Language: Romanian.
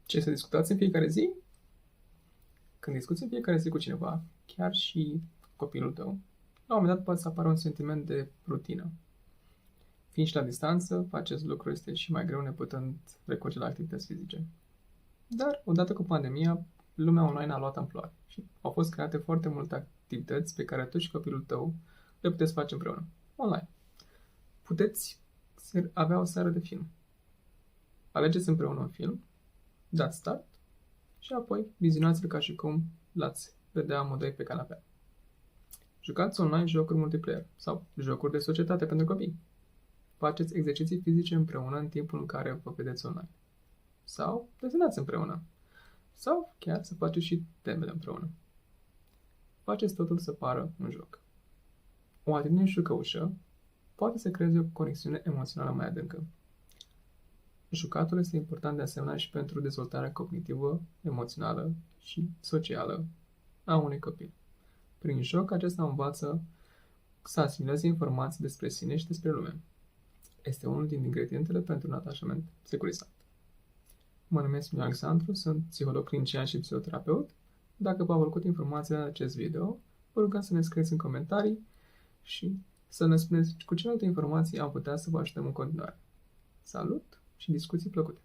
Ce să discutați în fiecare zi? Când discuți în fiecare zi cu cineva, chiar și copilul tău, la un moment dat poate să apară un sentiment de rutină. Fiind și la distanță, acest lucru este și mai greu neputând recurge la activități fizice. Dar, odată cu pandemia, lumea online a luat amploare și au fost create foarte multe activități pe care tu și copilul tău le puteți face împreună, online. Puteți avea o seară de film. Alegeți împreună un film, dați start și apoi vizionați-l ca și cum l-ați vedea amândoi pe canapea. Jucați online jocuri multiplayer sau jocuri de societate pentru copii. Faceți exerciții fizice împreună în timpul în care vă vedeți online. Sau desenați împreună. Sau chiar să faceți și temele împreună. Faceți totul să pară un joc. O atitudine jucăușă poate să creeze o conexiune emoțională mai adâncă. Jucatul este important de asemenea și pentru dezvoltarea cognitivă, emoțională și socială a unui copil. Prin joc, acesta învață să asimileze informații despre sine și despre lume. Este unul din ingredientele pentru un atașament securizat. Mă numesc Ioan Alexandru, sunt psiholog clinician și psihoterapeut. Dacă v-a plăcut informația în acest video, vă rugăm să ne scrieți în comentarii și să ne spuneți cu ce alte informații am putea să vă ajutăm în continuare. Salut și discuții plăcute!